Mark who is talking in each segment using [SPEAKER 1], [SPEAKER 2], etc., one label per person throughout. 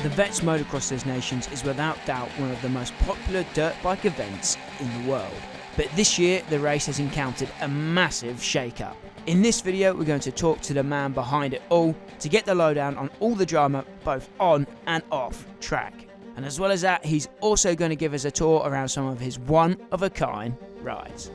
[SPEAKER 1] The Vets Motocross Des Nations is without doubt one of the most popular dirt bike events in the world. But this year, the race has encountered a massive shake-up. In this video, we're going to talk to the man behind it all to get the lowdown on all the drama both on and off track. And as well as that, he's also going to give us a tour around some of his one-of-a-kind rides.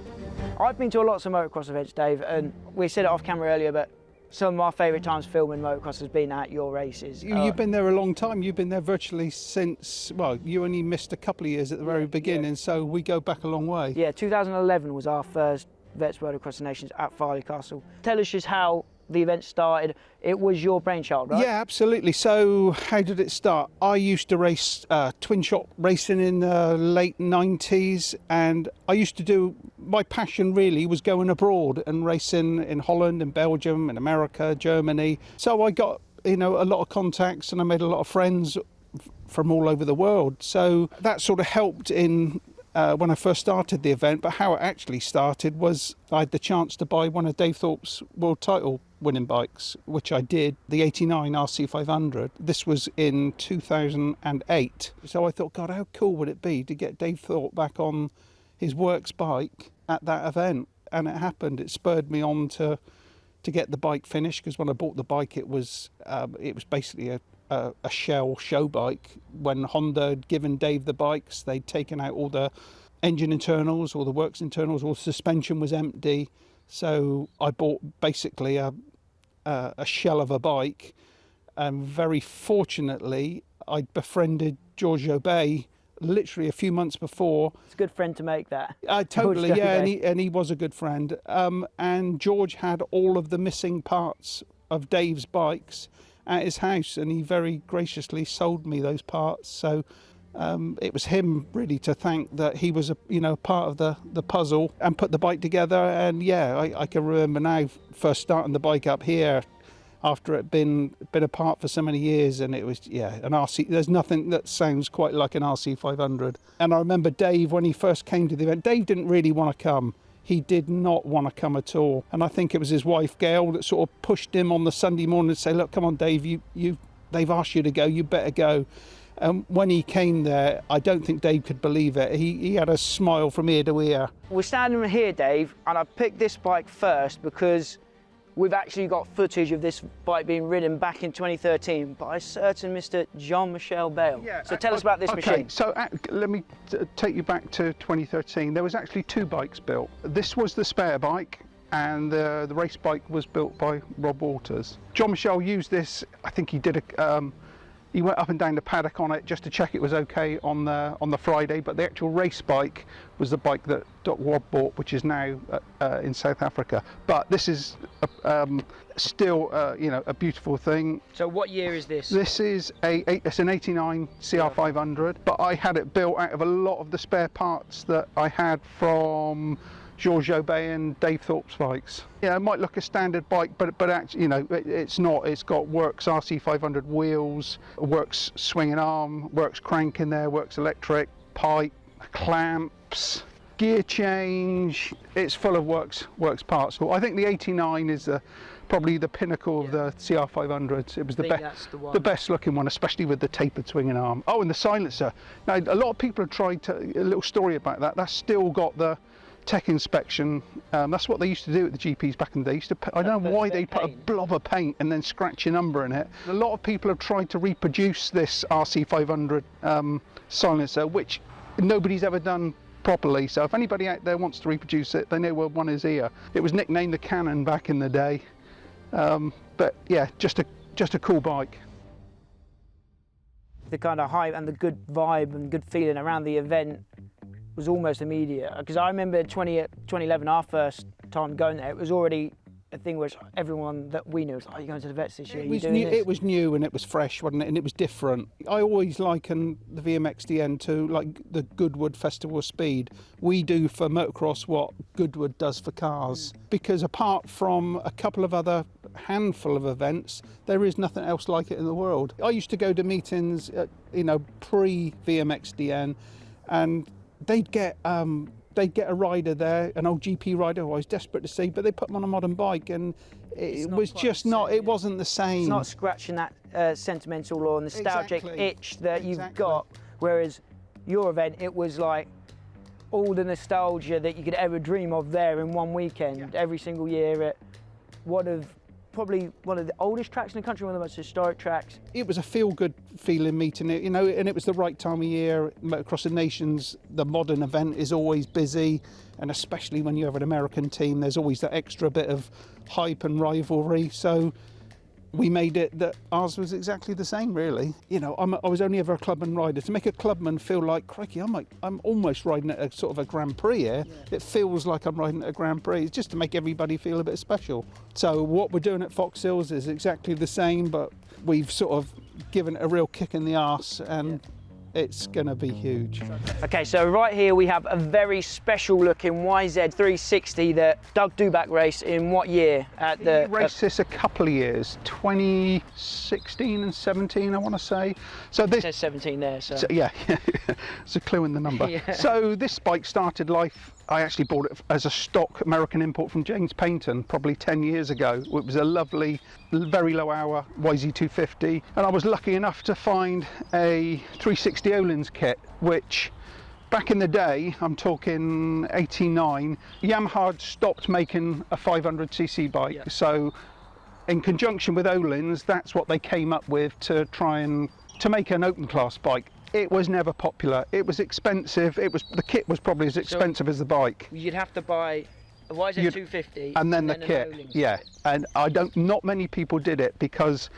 [SPEAKER 1] I've been to lots of motocross events, Dave, and we said it off camera earlier, but some of my favourite times filming motocross has been at your races.
[SPEAKER 2] You've been there a long time. You've been there virtually since, well, you only missed a couple of years at the very beginning, so we go back a long way.
[SPEAKER 1] Yeah, 2011 was our first Vets Motocross Nations at Farley Castle. Tell us just how the event started. It was your brainchild, right?
[SPEAKER 2] Yeah, absolutely. So how did it start? I used to race twin shot racing in the late 90s, and I used to do, my passion really was going abroad and racing in Holland and Belgium and America, Germany. So I got, a lot of contacts and I made a lot of friends from all over the world. So that sort of helped in when I first started the event, but how it actually started was I had the chance to buy one of Dave Thorpe's world title winning bikes, which I did, the 89 RC500. This was in 2008. So I thought, God, how cool would it be to get Dave Thorpe back on his works bike at that event? And it happened. It spurred me on to get the bike finished, because when I bought the bike, it was basically a shell show bike. When Honda had given Dave the bikes, they'd taken out all the engine internals, all the works internals, all the suspension was empty. So I bought basically a shell of a bike, and very fortunately I'd befriended George Obey literally a few months before.
[SPEAKER 1] It's a good friend to make that.
[SPEAKER 2] Totally, yeah, and he was a good friend. And George had all of the missing parts of Dave's bikes at his house, and he very graciously sold me those parts. So it was him really to thank, that he was a part of the puzzle and put the bike together. And yeah, I can remember now first starting the bike up here after it been apart for so many years, and it was an RC. There's nothing that sounds quite like an RC500. And I remember Dave, when he first came to the event, Dave didn't really want to come. He did not want to come at all. And I think it was his wife, Gail, that sort of pushed him on the Sunday morning to say, look, come on, Dave, they've asked you to go, you better go. And when he came there, I don't think Dave could believe it. He had a smile from ear to ear.
[SPEAKER 1] We're standing here, Dave, and I picked this bike first because we've actually got footage of this bike being ridden back in 2013 by a certain Mr. Jean-Michel Bale. Yeah, so tell us about this machine.
[SPEAKER 2] So let me take you back to 2013. There was actually two bikes built. This was the spare bike, and the race bike was built by Rob Waters. Jean-Michel used this. I think he did he went up and down the paddock on it just to check it was okay on the Friday, but the actual race bike was the bike that Rob bought, which is now in South Africa. But this is still a beautiful thing.
[SPEAKER 1] So what year is this?
[SPEAKER 2] This is it's an 89 CR500, but I had it built out of a lot of the spare parts that I had from George Obey and Dave Thorpe's bikes. Yeah, it might look a standard bike, but actually, it's not. It's got Works RC500 wheels, Works swinging arm, Works crank in there, Works electric, pipe, clamps, gear change. It's full of Works parts. I think the 89 is probably the pinnacle of the CR500s. It was the best looking one, especially with the tapered swinging arm. Oh, and the silencer. Now, a lot of people have tried a little story about that. That's still got the tech inspection. That's what they used to do at the GPs back in the day. I don't know why they put a blob of paint and then scratch your number in it. A lot of people have tried to reproduce this RC500 silencer, which nobody's ever done properly. So if anybody out there wants to reproduce it, they know where one is here. It was nicknamed the Cannon back in the day. But yeah, just a cool bike.
[SPEAKER 1] The kind of hype and the good vibe and good feeling around the event was almost immediate, because I remember 2011, our first time going there, it was already a thing which everyone that we knew was like, oh, you're going to the Vets this year,
[SPEAKER 2] it was new and it was fresh, wasn't it? And it was different. I always liken the VMXDN to like the Goodwood Festival of Speed. We do for motocross what Goodwood does for cars, because apart from a couple of other handful of events, there is nothing else like it in the world. I used to go to meetings, pre-VMXDN, and they'd get a rider there, an old GP rider who I was desperate to see, but they put them on a modern bike, and it was just not. It wasn't the same.
[SPEAKER 1] It's not scratching that sentimental or nostalgic itch that you've
[SPEAKER 2] Exactly.
[SPEAKER 1] got, whereas your event, it was like all the nostalgia that you could ever dream of there in one weekend, every single year at probably one of the oldest tracks in the country, one of the most historic tracks.
[SPEAKER 2] It was a feel-good feeling meeting it, you know, and it was the right time of year. Across the nations, the modern event is always busy, and especially when you have an American team, there's always that extra bit of hype and rivalry. So we made it that ours was exactly the same, really. You know, I was only ever a clubman rider. To make a clubman feel like, crikey, I'm almost riding at a sort of a Grand Prix here. Yeah. It feels like I'm riding at a Grand Prix. It's just to make everybody feel a bit special. So what we're doing at Foxhills is exactly the same, but we've sort of given it a real kick in the arse, and it's going to be huge.
[SPEAKER 1] Okay, so right here we have a very special looking YZ360 that Doug Dubach raced in what year? At the
[SPEAKER 2] he raced this a couple of years, 2016 and 17, I want to say. So this
[SPEAKER 1] says 17 there, so
[SPEAKER 2] yeah, it's a clue in the number.
[SPEAKER 1] Yeah.
[SPEAKER 2] So this bike started life, I actually bought it as a stock American import from James Paynton probably 10 years ago. It was a lovely, very low hour YZ250, and I was lucky enough to find a 360 Öhlins kit, which back in the day, I'm talking 89, Yamaha had stopped making a 500cc bike. Yeah. So in conjunction with Öhlins, that's what they came up with to try and to make an open class bike. It was never popular. It was expensive. The kit was probably as expensive as the bike.
[SPEAKER 1] You'd have to buy a YZ250
[SPEAKER 2] and then the kit. Yeah, and not many people did it, because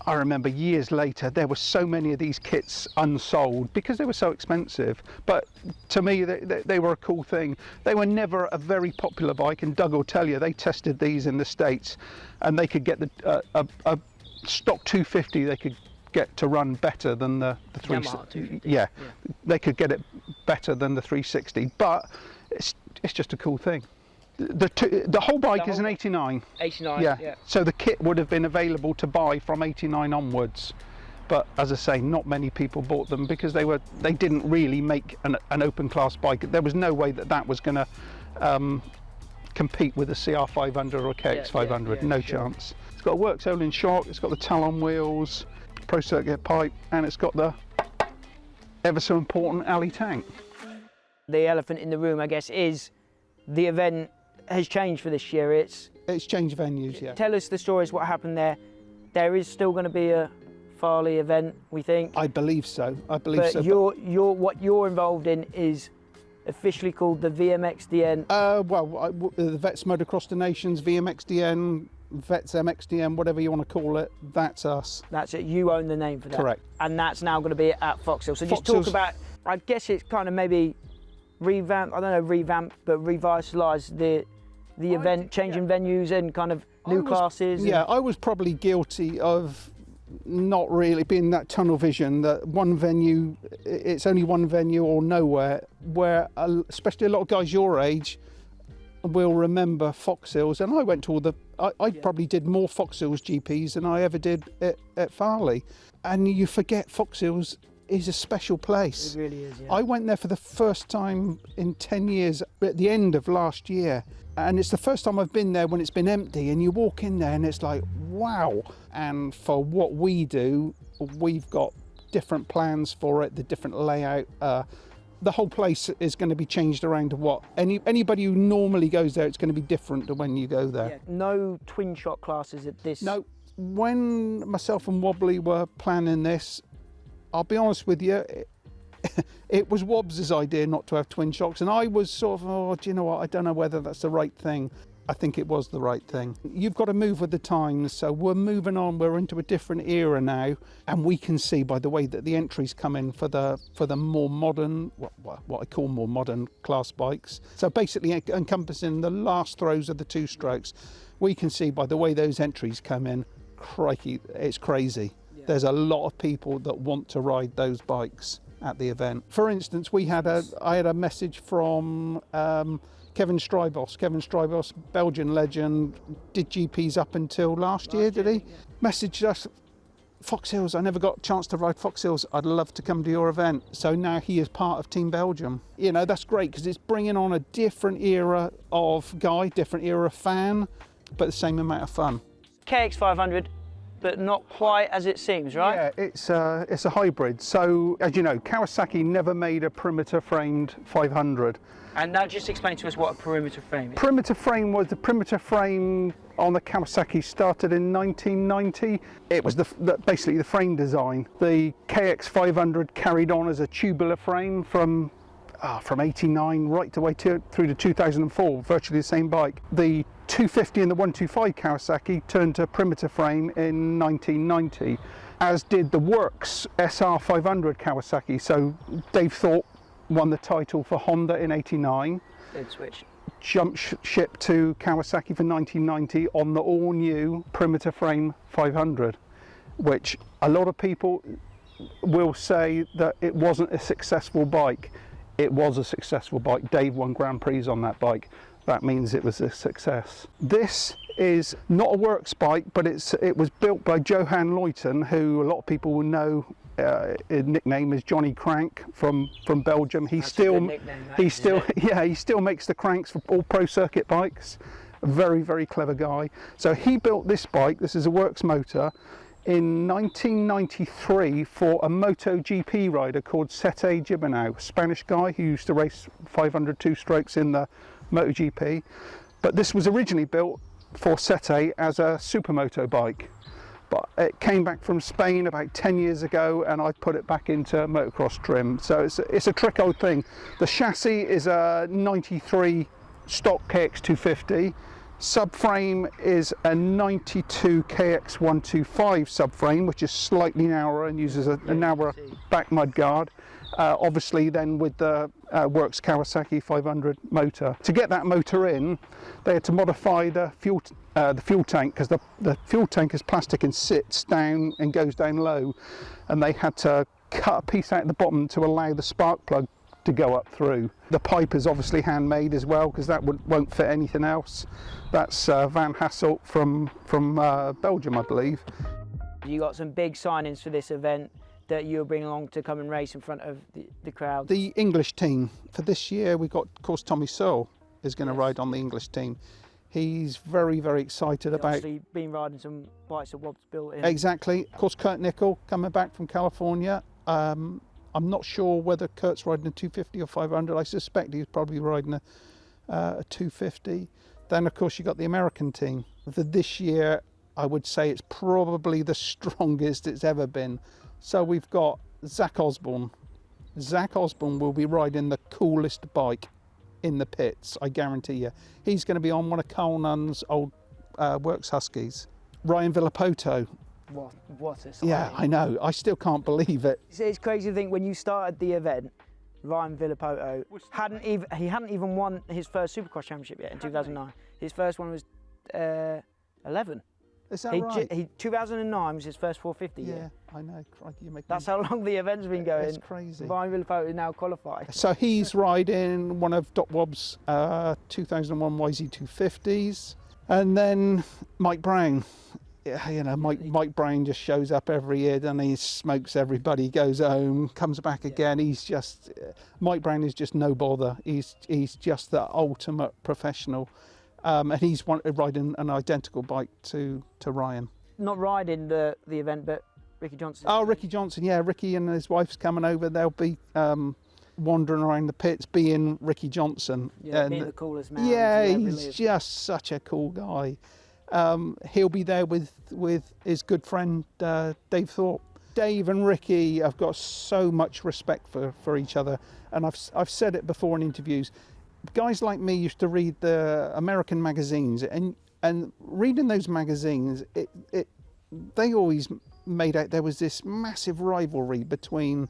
[SPEAKER 2] I remember years later there were so many of these kits unsold because they were so expensive. But to me, they were a cool thing. They were never a very popular bike, and Doug will tell you they tested these in the States, and they could get a stock 250. They could get to run better than the 360. Yeah, they could get it better than the 360, but it's just a cool thing. The whole bike is an 89.
[SPEAKER 1] 89,
[SPEAKER 2] yeah. So the kit would have been available to buy from 89 onwards, but as I say, not many people bought them because they didn't really make an open class bike. There was no way that was going to compete with a CR500 or a KX500. No chance. It's got a Works Öhlins shock. It's got the Talon wheels, Pro Circuit pipe, and it's got the ever so important alley tank.
[SPEAKER 1] The elephant in the room, I guess, is the event has changed for this year. It's
[SPEAKER 2] changed venues, yeah.
[SPEAKER 1] Tell us the stories, what happened there. There is still going to be a Farley event, we think.
[SPEAKER 2] I believe so. But
[SPEAKER 1] what you're involved in is officially called the VMXDN.
[SPEAKER 2] The Vets Motocross the Nations, VMXDN, Vets MXdN, whatever you want to call it, that's us.
[SPEAKER 1] That's it, you own the name for that.
[SPEAKER 2] Correct.
[SPEAKER 1] And that's now going to be at Foxhill. So just talk about, I guess it's kind of maybe revamp, but revitalise the event, changing venues and kind of new classes.
[SPEAKER 2] Yeah, I was probably guilty of not really being that tunnel vision, that one venue, it's only one venue or nowhere, where especially a lot of guys your age will remember Foxhills, and I went to all the, I probably did more Foxhills GPs than I ever did at Farley, and you forget Foxhills is a special place.
[SPEAKER 1] It really is, yeah.
[SPEAKER 2] I went there for the first time in 10 years at the end of last year, and it's the first time I've been there when it's been empty, and you walk in there and it's like, wow. And for what we do, we've got different plans for it, the different layout. The whole place is going to be changed around to what anybody who normally goes there, it's going to be different to when you go there.
[SPEAKER 1] Yeah. No twin shock classes at this.
[SPEAKER 2] No. When myself and Wobbly were planning this, I'll be honest with you, it was Wobbs' idea not to have twin shocks, and I was sort of, do you know what, I don't know whether that's the right thing. I think it was the right thing. You've got to move with the times, so we're moving on, we're into a different era now, and we can see by the way that the entries come in for the more modern, what I call more modern class bikes. So basically encompassing the last throws of the two strokes, we can see by the way those entries come in, crikey, it's crazy. There's a lot of people that want to ride those bikes at the event. For instance, I had a message from Kevin Strybos. Kevin Strybos, Belgian legend, did GPs up until last year, did he? Yeah. Messaged us, Foxhills, I never got a chance to ride Foxhills, I'd love to come to your event. So now he is part of Team Belgium. You know, that's great because it's bringing on a different era of guy, different era of fan, but the same amount of fun.
[SPEAKER 1] KX500, but not quite as it seems, right?
[SPEAKER 2] Yeah, it's a hybrid. So, as you know, Kawasaki never made a perimeter framed 500.
[SPEAKER 1] And now just explain to us what a perimeter frame is.
[SPEAKER 2] Perimeter frame was the perimeter frame on the Kawasaki started in 1990. It was basically the frame design. The KX500 carried on as a tubular frame from 89 right the way through to 2004, virtually the same bike. The 250 and the 125 Kawasaki turned to perimeter frame in 1990, as did the Works SR500 Kawasaki. So Dave Thorpe won the title for Honda in 89.
[SPEAKER 1] Did switch.
[SPEAKER 2] Jumped ship to Kawasaki for 1990 on the all-new perimeter frame 500, which a lot of people will say that it wasn't a successful bike. It was a successful bike. Dave won Grand Prix on that bike. That means it was a success. This is not a Works bike, but it was built by Johan Leuten, who a lot of people will know. His nickname is Johnny Crank from Belgium. He still makes the cranks for all pro circuit bikes. A very, very clever guy. So he built this bike. This is a Works motor in 1993 for a MotoGP rider called Sete Gibernau, a Spanish guy who used to race 500 two-strokes in the MotoGP. But this was originally built for Sete as a supermoto bike. But it came back from Spain about 10 years ago, and I put it back into motocross trim. So it's a trick old thing. The chassis is a 93 stock KX250. Subframe is a 92 KX125 subframe, which is slightly narrower and uses a narrower back mudguard. Obviously then with the Works Kawasaki 500 motor. To get that motor in, they had to modify the fuel tank, because the fuel tank is plastic and sits down and goes down low, and they had to cut a piece out at the bottom to allow the spark plug to go up through. The pipe is obviously handmade as well, because that won't fit anything else. That's Van Hasselt from Belgium, I believe.
[SPEAKER 1] You got some big signings for this event that you'll bring along to come and race in front of the crowd. The
[SPEAKER 2] English team for this year, we've got, of course, Tommy Searle is going to ride on the English team. He's very, very excited about.
[SPEAKER 1] Obviously been riding some bikes that Wobb's built in.
[SPEAKER 2] Exactly. Of course, Kurt Nickel coming back from California. I'm not sure whether Kurt's riding a 250 or 500. I suspect he's probably riding a 250. Then, of course, you got the American team. For this year, I would say it's probably the strongest it's ever been. So we've got Zach Osborne. Zach Osborne will be riding the coolest bike in the pits, I guarantee you. He's going to be on one of Carl Nunn's old Works Huskies. Ryan Villopoto.
[SPEAKER 1] What a sight.
[SPEAKER 2] Yeah, I know. I still can't believe it.
[SPEAKER 1] It's crazy to think when you started the event, Ryan Villopoto hadn't even won his first Supercross championship yet in 2009. His first one was 11.
[SPEAKER 2] Is that right?
[SPEAKER 1] 2009 was his first 450 year.
[SPEAKER 2] I know. Crikey,
[SPEAKER 1] that's how long the event's been going.
[SPEAKER 2] It's crazy.
[SPEAKER 1] Ryan Villopoto is now qualified.
[SPEAKER 2] So he's riding one of Doc Wobb's 2001 YZ250s. And then Mike Brown. You know, Mike Brown just shows up every year, and he smokes everybody, goes home, comes back again. He's just, Mike Brown is just no bother. He's just the ultimate professional. And he's riding an identical bike to Ryan.
[SPEAKER 1] Not riding the event, but Ricky Johnson.
[SPEAKER 2] Oh, Ricky Johnson, yeah. Ricky and his wife's coming over. They'll be wandering around the pits being Ricky Johnson.
[SPEAKER 1] Yeah, being the coolest man.
[SPEAKER 2] Yeah, he's just such a cool guy. He'll be there with his good friend Dave Thorpe. Dave and Ricky have got so much respect for each other, and I've said it before in interviews. Guys like me used to read the American magazines, and reading those magazines, they always made out there was this massive rivalry between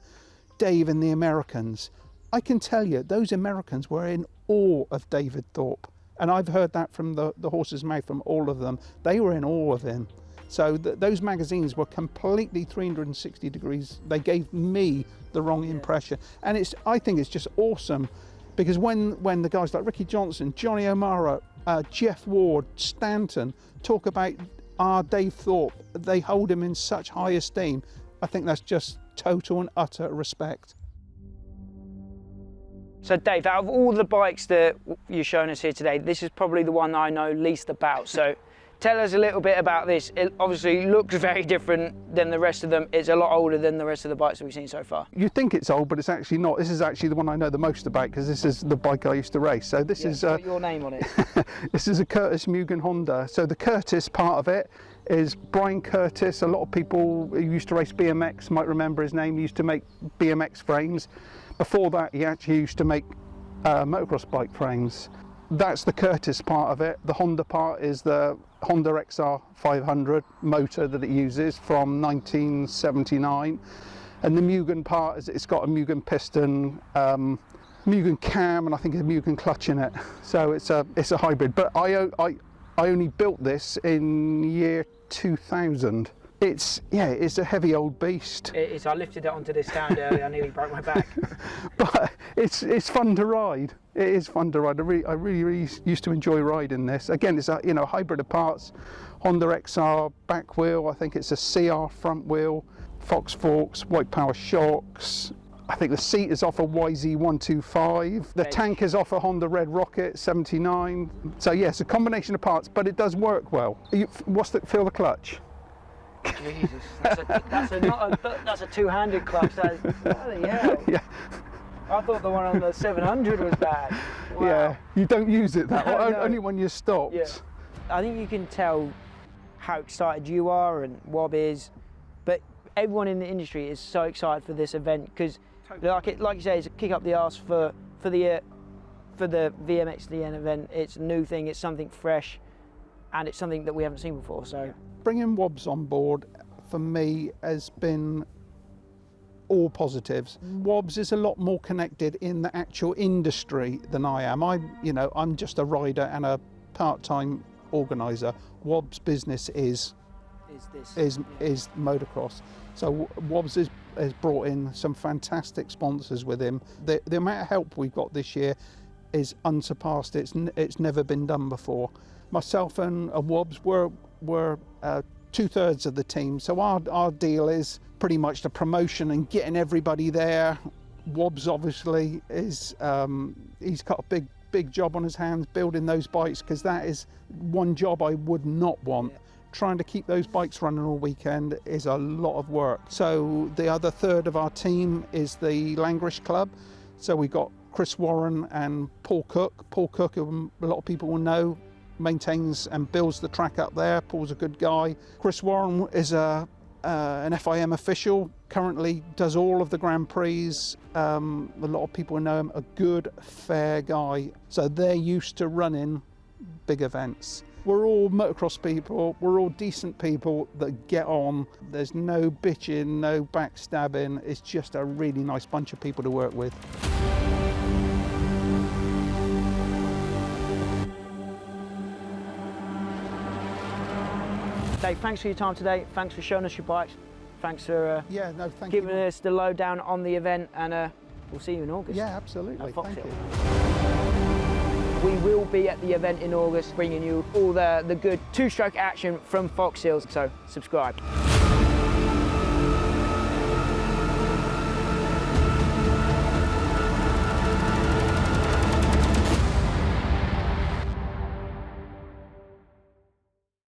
[SPEAKER 2] Dave and the Americans. I can tell you, those Americans were in awe of David Thorpe. And I've heard that from the horse's mouth from all of them. They were in awe of him. So those magazines were completely 360 degrees. They gave me the wrong impression. And I think it's just awesome, because when the guys like Ricky Johnson, Johnny O'Mara, Jeff Ward, Stanton talk about our Dave Thorpe, they hold him in such high esteem. I think that's just total and utter respect.
[SPEAKER 1] So Dave, out of all the bikes that you're showing us here today, this is probably the one I know least about. So tell us a little bit about this. It obviously looks very different than the rest of them. It's a lot older than the rest of the bikes that we've seen so far.
[SPEAKER 2] You think it's old, but it's actually not. This is actually the one I know the most about because this is the bike I used to race. So this is
[SPEAKER 1] got your name on it.
[SPEAKER 2] This is a Curtis Mugen Honda. So the Curtis part of it is Brian Curtis. A lot of people who used to race BMX might remember his name. He used to make BMX frames. Before that, he actually used to make motocross bike frames. That's the Curtis part of it. The Honda part is the Honda XR 500 motor that it uses from 1979. And the Mugen part is it's got a Mugen piston, Mugen cam, and I think a Mugen clutch in it. So it's a hybrid. But I only built this in year 2000. It's a heavy old beast.
[SPEAKER 1] It is. I lifted it onto this stand earlier. I nearly broke my back.
[SPEAKER 2] But it's fun to ride. It is fun to ride. I really used to enjoy riding this. Again, it's a hybrid of parts. Honda XR back wheel. I think it's a CR front wheel. Fox forks, white power shocks. I think the seat is off a YZ125. The tank is off a Honda Red Rocket 79. So yes, a combination of parts, but it does work well. Feel the clutch?
[SPEAKER 1] Jesus, that's a two-handed clutch. Bloody hell.
[SPEAKER 2] Yeah.
[SPEAKER 1] I thought the one on the 700 was bad. Wow.
[SPEAKER 2] Yeah, you don't use it that way, only when you're stopped.
[SPEAKER 1] Yeah. I think you can tell how excited you are and Wob is, but everyone in the industry is so excited for this event because, like you say, it's a kick up the arse for the VMXDN event. It's a new thing. It's something fresh, and it's something that we haven't seen before. So
[SPEAKER 2] bringing Wobbs on board for me has been all positives. Wobbs is a lot more connected in the actual industry than I am. I'm just a rider and a part-time organizer. Wobbs' business is motocross. So Wobbs has brought in some fantastic sponsors with him. The amount of help we've got this year is unsurpassed. It's never been done before. Myself and Wobbs were 2/3 of the team. So our deal is pretty much the promotion and getting everybody there. Wobbs obviously is he's got a big job on his hands building those bikes, because that is one job I would not want. Yeah. Trying to keep those bikes running all weekend is a lot of work. So the other third of our team is the Langrish Club. So we got Chris Warren and Paul Cook. Paul Cook, who a lot of people will know, maintains and builds the track up there. Paul's a good guy. Chris Warren is an FIM official, currently does all of the Grand Prix. A lot of people know him, a good, fair guy. So they're used to running big events. We're all motocross people, we're all decent people that get on. There's no bitching, no backstabbing. It's just a really nice bunch of people to work with.
[SPEAKER 1] Dave, thanks for your time today. Thanks for showing us your bikes. Thanks for giving us the lowdown on the event, and we'll see you in August.
[SPEAKER 2] Yeah, absolutely. Thank you.
[SPEAKER 1] We will be at the event in August, bringing you all the good two-stroke action from Foxhill, so subscribe.